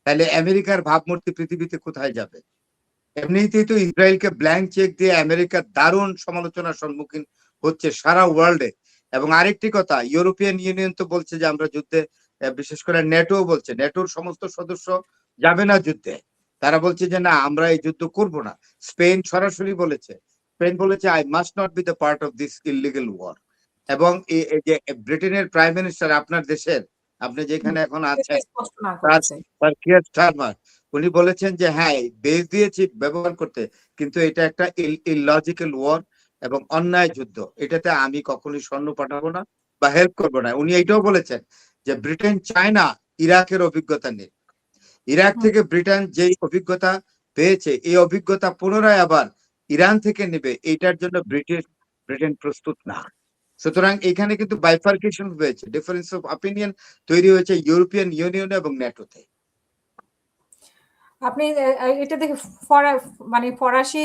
তাহলে আমেরিকার ভাবমূর্তি পৃথিবীতে কোথায় যাবে? এমনিতেই তো ইসরায়েলকে ব্ল্যাঙ্ক চেক দিয়ে আমেরিকা দারুণ সমালোচনার সম্মুখীন হচ্ছে সারা ওয়ার্ল্ডে। এবং আরেকটি কথা, ইউরোপিয়ান ইউনিয়ন তো বলছে যে আমরা যুদ্ধে, বিশেষ করে নেটো বলছে, নেটোর সমস্ত সদস্য যাবে না যুদ্ধে। তারা বলছে যে না, আমরা এই যুদ্ধ করব না। স্পেন সরাসরি বলেছে, স্পেন বলেছে I must not be the part of this illegal war. এবং এই যে ব্রিটেনের প্রাইম মিনিস্টার, আপনার দেশের, আপনি যেখানে এখন আছেন, কিয়ার স্টারমার, উনি বলেছেন যে হ্যাঁ, বেস দিয়েছি ব্যবহার করতে, কিন্তু এটা একটা ইললজিক্যাল ওয়ার এবং অন্যায় যুদ্ধ, এটাতে আমি কখনোই সৈন্য পাঠাবো না বা হেল্প করবো না। উনি এইটাও বলেছেন যে ব্রিটেন চায় না ইরাকের অভিজ্ঞতা নিয়ে। ইরাক থেকে ব্রিটেন যেই অভিজ্ঞতা পেয়েছে, এই অভিজ্ঞতা পুনরায় আবার ইরান থেকে নেবে, এইটার জন্য ব্রিটেন প্রস্তুত না। সুতরাং এখানে কিন্তু বাইফার্কেশন হয়েছে, ডিফারেন্স অফ অপিনিয়ন তৈরি হয়েছে ইউরোপিয়ান ইউনিয়ন এবং ন্যাটোতে। আপনি এটা দেখে মানে ফরাসি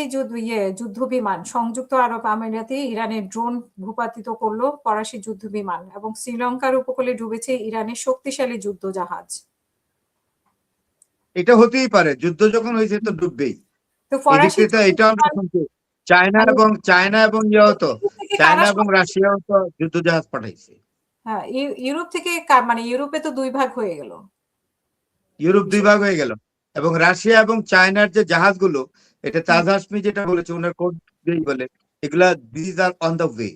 যুদ্ধ বিমান সংযুক্ত আরব আমিরাতে ইরানের ড্রোন ভূপাতিত করলো ফরাসি যুদ্ধ বিমান, এবং শ্রীলঙ্কার উপকূলে ডুবেছে ইরানের শক্তিশালী যুদ্ধ জাহাজ। এটা হতেই পারে, যুদ্ধ যখন হয়েছে তো ডুববেই। তো ফরাসি এটা আমরা শুনছি, চায়না এবং চায়না এবং রাশিয়াও তো যুদ্ধ জাহাজ পাঠাইছে। হ্যাঁ, ইউরোপ থেকে মানে ইউরোপে তো 2 ভাগ হয়ে গেল, ইউরোপ 2 ভাগ হয়ে গেল। এবং রাশিয়া এবং চায়নার যে জাহাজগুলো, এটা তাজ হাসমি যেটা বলেছে, ওনার কোড বলে, এগুলা this are on the way,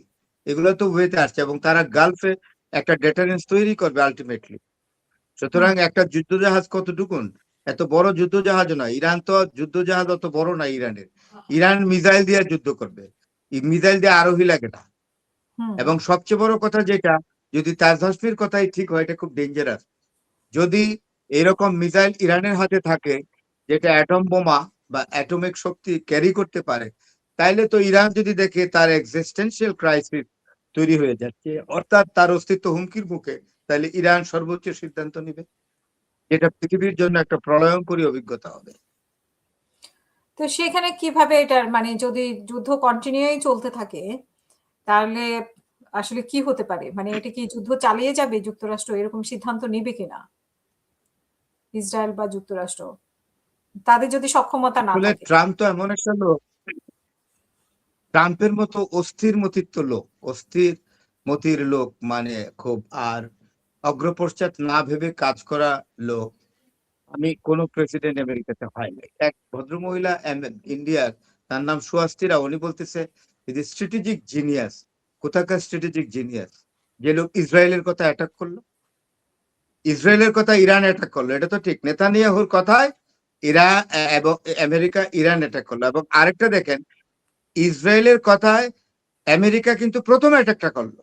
এগুলো তো ওয়েতে আসছে, এবং তারা গালফে একটা ডেটারেন্স তৈরি করবে আলটিমেটলি। সুতরাং একটা যুদ্ধ জাহাজ কতটুকুন, এত বড় যুদ্ধ জাহাজ নয়। ইরান তো যুদ্ধ জাহাজ অত বড় না ইরানের। ইরান মিসাইল দিয়ে যুদ্ধ করবে, মিসাইল দিয়ে আরোহী লাগে না। এবং সবচেয়ে বড় কথা যেটা, যদি তাজ হাসমির কথাই ঠিক হয়, এটা খুব ডেঞ্জারাস। যদি এরকম মিসাইল ইরানের হাতে থাকে, যেটা অ্যাটম বোমা বা অ্যাটমিক শক্তি ক্যারি করতে পারে, তাইলে তো ইরান যদি দেখে তার এক্সিস্টেন্সিয়াল ক্রাইসিস তৈরি হয়ে যাচ্ছে, অর্থাৎ তার অস্তিত্ব হুমকির মুখে, তাহলে ইরান সর্বোচ্চ সিদ্ধান্ত নিবে, যেটা পৃথিবীর জন্য একটা প্রলয়ঙ্করী অভিজ্ঞতা হবে। তো সেখানে কিভাবে এটার মানে যদি যুদ্ধ কন্টিনিউই চলতে থাকে, তাহলে আসলে কি হতে পারে? মানে এটা কি যুদ্ধ চালিয়ে যাবে যুক্তরাষ্ট্র, এরকম সিদ্ধান্ত নিবে কিনা ইসরায়েল বা যুক্তরাষ্ট্র, তাদের যদি সক্ষমতা না থাকে? ট্রাম্প তো এমন একটা লোক, ট্রাম্পের মতো অস্থির মতির লোক, মানে খুব আর অগ্রপশ্চাৎ না ভেবে কাজ করা লোক আমি কোন প্রেসিডেন্ট আমেরিকাতে হয় নাই। এক ভদ্রমহিলা ইন্ডিয়ার, তার নাম সুহাস্তিরা, উনি বলতেছে স্ট্র্যাটেজিক জিনিয়াস। কোথাকার স্ট্র্যাটেজিক জিনিয়াস? যে লোক ইসরায়েলের কথা অ্যাটাক করলো, ইসরায়েলের কথা ইরান অ্যাটাক করলো, এটা তো ঠিক। নেতানিয়াহুর কথায় ইরান এবং আমেরিকা ইরান অ্যাটাক করলো। এবং আরেকটা দেখেন, ইসরায়েলের কথায় আমেরিকা কিন্তু প্রথম অ্যাটাকটা করলো,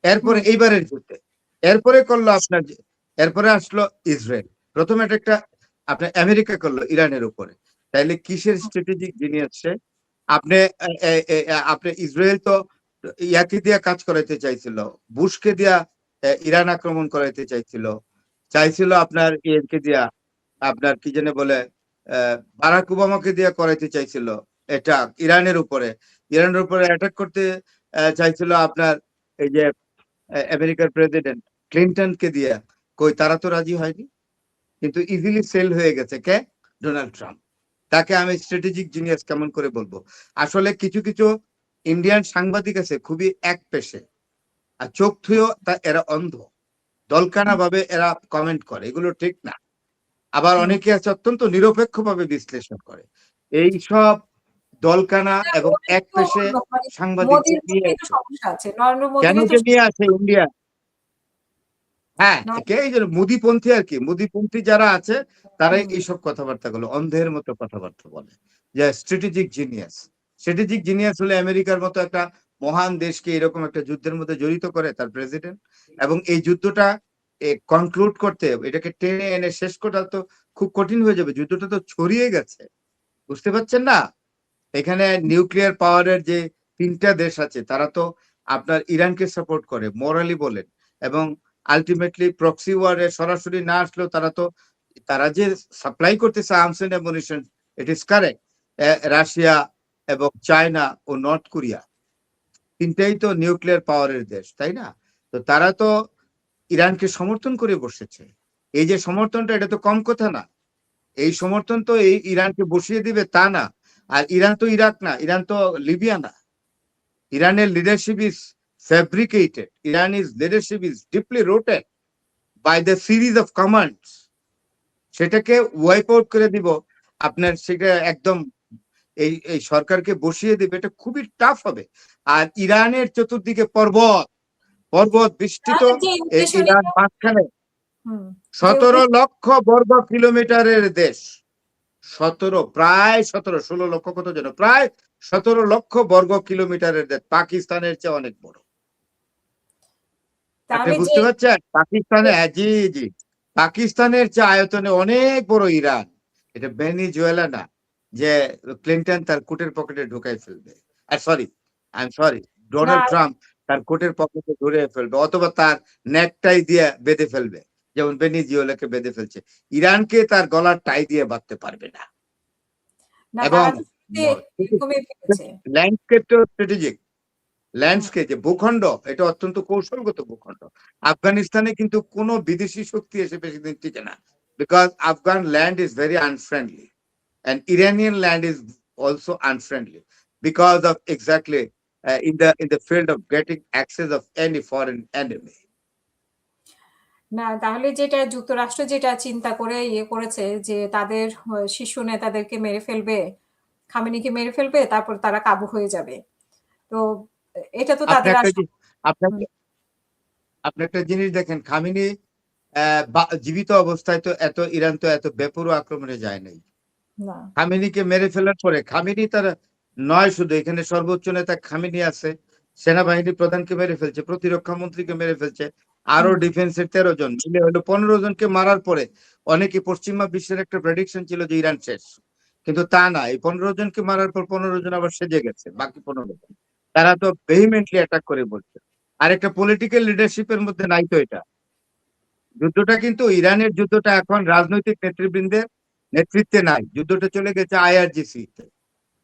এরপরে এইবারের যুদ্ধে, এরপরে করলো এরপরে আসলো ইসরায়েল। প্রথম অ্যাটাকটা আপনার আমেরিকা করলো ইরানের উপরে। তাইলে কিসের স্ট্র্যাটেজিক জিনিয়াস সে? আপনি আপনি ইসরায়েল তো ইয়াকে দিয়া কাজ করাইতে চাইছিল, বুশকে দিয়া ইরান আক্রমণ করাইতে চাইছিল আপনার ইয়েকে দিয়া, আপনার কি জানে বলে, বারাক ওবামাকে দিয়ে করাইতে চাইছিল এটা ইরানের উপরে অ্যাটাক করতে চাইছিল আপনার এই যে আমেরিকার প্রেসিডেন্ট ক্লিন্টনকে দিয়ে। কই, তারা তো রাজি হয়নি, কিন্তু ইজিলি সেল হয়ে গেছে কে? Donald Trump. তাকে আমি স্ট্র্যাটেজিক জিনিয়াস কেমন করে বলবো? আসলে কিছু কিছু ইন্ডিয়ান সাংবাদিক আছে খুবই এক পেশে, আর চোখ থুয়েও এরা অন্ধ, দলকানা ভাবে এরা কমেন্ট করে, এগুলো ঠিক না। আবার অনেকে আছে অত্যন্ত নিরপেক্ষ ভাবে বিশ্লেষণ করে। এই সব দলকানা এবং এক পেশে সাংবাদিকদের নিয়ে কেন যে নিয়ে আসে ইন্ডিয়া? হ্যাঁ, এই যে মোদিপন্থী আর কি, মোদিপন্থী যারা আছে তারাই এইসব কথাবার্তা গুলো অন্ধের মতো কথাবার্তা বলে, যে স্ট্র্যাটেজিক জিনিয়াস হলে আমেরিকার মতো একটা মহান দেশকে এরকম একটা যুদ্ধের মধ্যে জড়িত করে তার প্রেসিডেন্ট, এবং এই যুদ্ধটা কনক্লুড করতে, এটাকে টেনে এনে শেষ করা তো খুব কঠিন হয়ে যাবে। যুদ্ধটা তো ছড়িয়ে গেছে, বুঝতে পারছেন না? এখানে নিউক্লিয়ার পাওয়ারের যে 3টা দেশ আছে, তারা তো আপনার ইরানকে সাপোর্ট করে মোরালি বলেন, এবং আলটিমেটলি প্রক্সি ওয়ারে সরাসরি না আসলেও তারা যে সাপ্লাই করতেছে arms and ammunition, it is correct. Russia এবং চায়না ও নর্থ কোরিয়া, 3টাই তো নিউক্লিয়ার পাওয়ারের দেশ, তাই না? তো তারা তো ইরানকে সমর্থন করে বসেছে। এই যে সমর্থনটা, এটা তো কম কথা না। এই সমর্থন তো এই ইরানকে বসিয়ে দিবে তা না। আর ইরান তো ইরাক না, ইরান তো লিবিয়া না। ইরানের leadership is fabricated, Iranians leadership is deeply rooted by the series of commands. সেটাকে ওয়াইপ আউট করে দিব, আপনার সেটা একদম এই এই সরকারকে বসিয়ে দিবে, এটা খুবই টাফ হবে। আর ইরানের চতুর্দিকে পর্বত পর্বত বিস্তৃত, তাহলে যে উদ্দেশ্যনীয় ইরান মাঝখানে হুম, যে 17 লক্ষ বর্গ কিলোমিটারের দেশ। 17, প্রায় 17, 16 লক্ষ কত যেন, প্রায় 17 লক্ষ বর্গ কিলোমিটারের দেশ, পাকিস্তানের চেয়ে অনেক বড়। আপনি তাহলে যে বুঝতে পারছেন? পাকিস্তানে, জি জি, পাকিস্তানের চেয়ে আয়তনে অনেক বড় ইরান। এটা ভেনিজুয়েলা না যে ক্লিন্টন তার কোটের পকেটে ঢুকাই ফেলবে, আর সরি, আই এম সরি, না ডোনাল্ড ট্রাম্প তার কোটের পকেটে ধরে ফেলবে, অথবা তার নেকটাই দিয়ে বেঁধে ফেলবে, যেমন ভেনিজুয়েলাকে বেঁধে ফেলছে। ইরানকে তার গলার টাই দিয়ে বাঁধতে পারবে না। না এবং তারা তো শুরুতে এরকমই ভেবেছে। ল্যান্ডস্কেপটা স্ট্র্যাটেজিক, ল্যান্ডস্কেপ যে ভূখণ্ড, এটা অত্যন্ত কৌশলগত ভূখণ্ড। আফগানিস্তানে কিন্তু কোনো বিদেশি শক্তি এসে বেশি দিন টিকে না, because Afghan land is very unfriendly and Iranian land is also unfriendly because of exactly in the field of getting access of any foreign enemy. না তাহলে যেটা যুক্তরাষ্ট্র যেটা চিন্তা করে ইয়ে করেছে যে তাদের শীর্ষ নেতাদেরকে মেরে ফেলবে, খামেনিকে মেরে ফেলবে, তারপর তারা কাবু হয়ে যাবে। তো এটা তো আপনি তাদের একটা আসলে আপনাকে আপনি একটা জিনিস দেখেন, খামেনি জীবিত অবস্থায় তো ইরান তো এত বেপরোয়া আক্রমণে যায় নাই। না। খামেনিকে মেরে ফেলার পরে, খামেনি তার নয় শুধু, এখানে সর্বোচ্চ নেতা খামেনি আছে, সেনাবাহিনী প্রধানকে মেরে ফেলছে, প্রতিরক্ষা মন্ত্রীকে মেরে ফেলছে, আরো হুম, ডিফেন্সের 13 জন মিলে হলো 15 জনকে মারার পরে অনেকে পশ্চিমা বিশ্বের একটা প্রেডিকশন ছিল যে ইরান শেষ, কিন্তু তা না। এই 15 জনকে মারার পর 15 জন আবার সেজে গেছে, বাকি 15 জন তারা তো ভেহিমেন্টলি অ্যাটাক করে বলছে। আর একটা পলিটিক্যাল লিডারশিপের মধ্যে নাই তো এটা। যুদ্ধটা কিন্তু, ইরানের যুদ্ধটা এখন রাজনৈতিক নেতৃবৃন্দের নেতৃত্বে নাই, যুদ্ধটা চলে গেছে আইআরজিসি তে।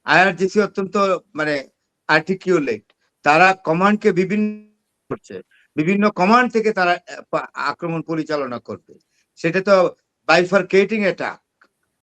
আইআরজিসি অত্যন্ত মানে আর্টিকিউলেট, তারা কমান্ডকে বিভিন্ন করছে, বিভিন্ন কমান্ড থেকে তারা আক্রমণ পরিচালনা করবে। সেটা তো বাইফারকেটিং অ্যাটাক,